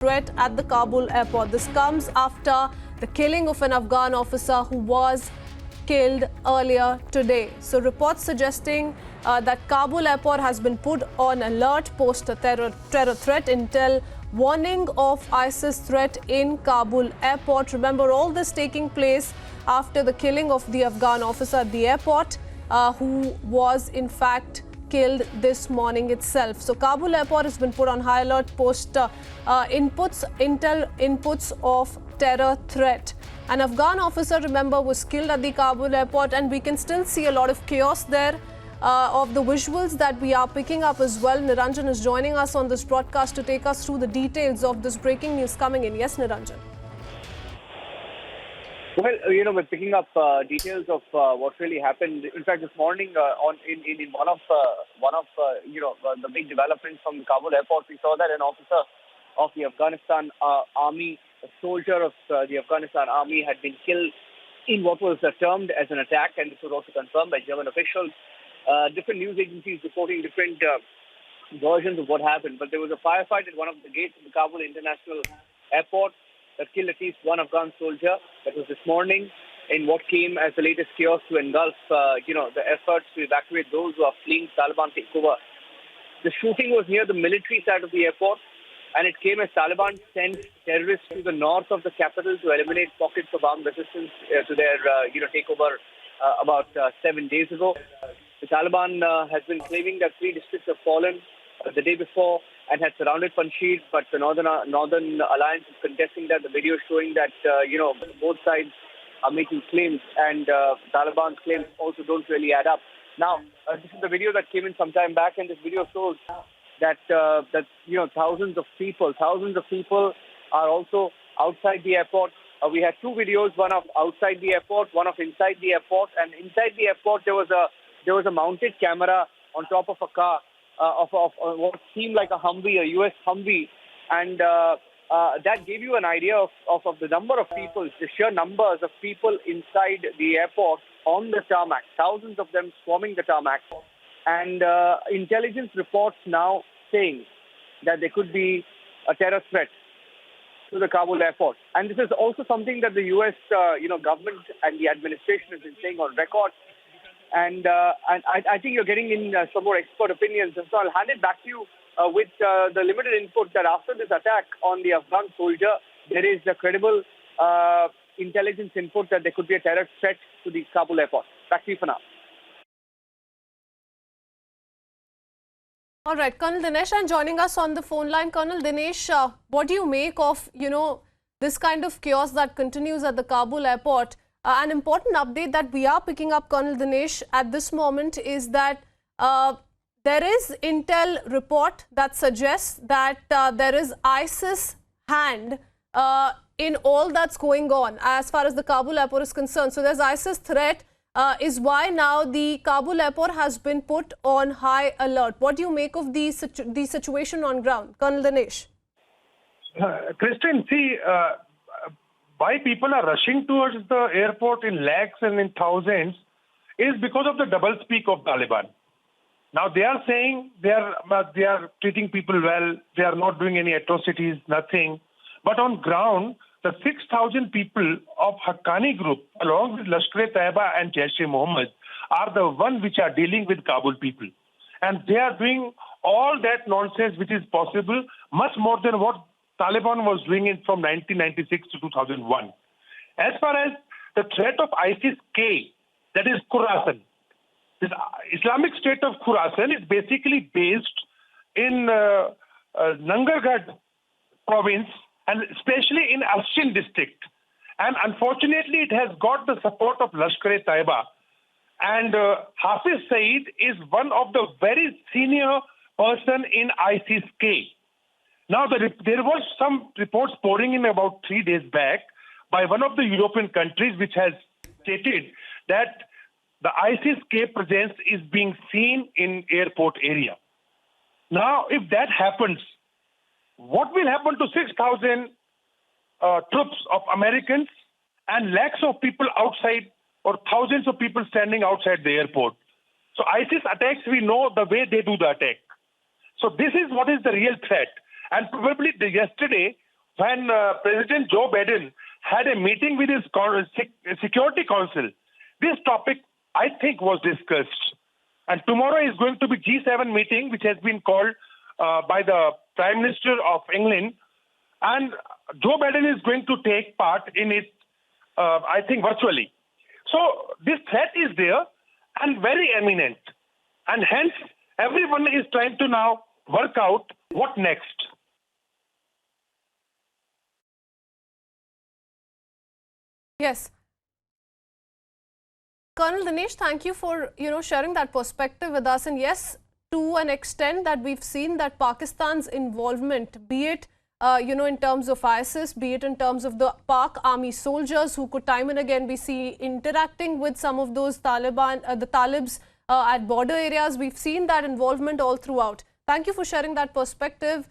threat at the Kabul airport. This comes after the killing of an Afghan officer who was killed earlier today. So reports suggesting that Kabul airport has been put on alert post a terror threat. Intel warning of ISIS threat in Kabul airport. Remember, all this taking place after the killing of the Afghan officer at the airport who was in fact killed this morning itself. So Kabul airport has been put on high alert post intel inputs of terror threat. An Afghan officer, remember, was killed at the Kabul airport, and we can still see a lot of chaos there of the visuals that we are picking up as well. Niranjan is joining us on this broadcast to take us through the details of this breaking news coming in. Yes, Niranjan. Well, we're picking up details of what really happened. In fact, this morning, in one of the big developments from the Kabul airport, we saw that an officer of the Afghanistan army, a soldier of the Afghanistan army, had been killed in what was termed as an attack, and this was also confirmed by German officials. Different news agencies reporting different versions of what happened, but there was a firefight at one of the gates of the Kabul International Airport that killed at least one Afghan soldier. That was this morning in what came as the latest chaos to engulf, the efforts to evacuate those who are fleeing Taliban takeover. The shooting was near the military side of the airport, and it came as Taliban sent terrorists to the north of the capital to eliminate pockets of armed resistance to their, takeover about 7 days ago. The Taliban has been claiming that 3 districts have fallen the day before and had surrounded Panjshir, but the Northern Alliance is contesting that. The video showing that, both sides are making claims, and Taliban's claims also don't really add up. Now, this is the video that came in some time back, and this video shows that, thousands of people are also outside the airport. We had 2 videos, one of outside the airport, one of inside the airport, and inside the airport there was a mounted camera on top of a car, of what seemed like a Humvee, a US Humvee, and that gave you an idea of the number of people, the sheer numbers of people inside the airport on the tarmac, thousands of them swarming the tarmac, and intelligence reports now saying that there could be a terror threat to the Kabul airport. And this is also something that the US, government and the administration has been saying on record. And I think you're getting in some more expert opinions. And so I'll hand it back to you with the limited input that after this attack on the Afghan soldier, there is a credible intelligence input that there could be a terror threat to the Kabul airport. Back to you for now. All right, Colonel Dinesh, and joining us on the phone line. Colonel Dinesh, what do you make of, this kind of chaos that continues at the Kabul airport? An important update that we are picking up, Colonel Dinesh, at this moment is that there is intel report that suggests that there is ISIS hand in all that's going on as far as the Kabul airport is concerned. So there's ISIS threat is why now the Kabul airport has been put on high alert. What do you make of the situation on ground, Colonel Dinesh? Christine, see, why people are rushing towards the airport in lakhs and in thousands is because of the doublespeak of Taliban. Now they are saying they are treating people well, they are not doing any atrocities, nothing. But on ground, the 6,000 people of Haqqani group, along with Lashkar-e-Taiba and Jaish-e-Mohammed, are the ones which are dealing with Kabul people. And they are doing all that nonsense which is possible, much more than what Taliban was doing from 1996 to 2001. As far as the threat of ISIS-K, that is Khorasan, this Islamic State of Khorasan is basically based in Nangargarh province, and especially in Ashin district. And unfortunately, it has got the support of Lashkar-e-Taiba. And Hafiz Saeed is one of the very senior person in ISIS-K. Now, there was some reports pouring in about 3 days back by one of the European countries which has stated that the ISIS-K presence is being seen in airport area. Now, if that happens, what will happen to 6,000 troops of Americans and lakhs of people outside, or thousands of people standing outside the airport? So ISIS attacks, we know the way they do the attack. So this is what is the real threat. And probably yesterday, when President Joe Biden had a meeting with his Security Council, this topic, I think, was discussed. And tomorrow is going to be G7 meeting, which has been called by the Prime Minister of England. And Joe Biden is going to take part in it, I think, virtually. So this threat is there and very imminent. And hence, everyone is trying to now work out what next. Yes. Colonel Dinesh, thank you for sharing that perspective with us. And yes, to an extent that we've seen that Pakistan's involvement, be it in terms of ISIS, be it in terms of the Pak army soldiers who could time and again be seen interacting with some of those the Talibs at border areas. We've seen that involvement all throughout. Thank you for sharing that perspective.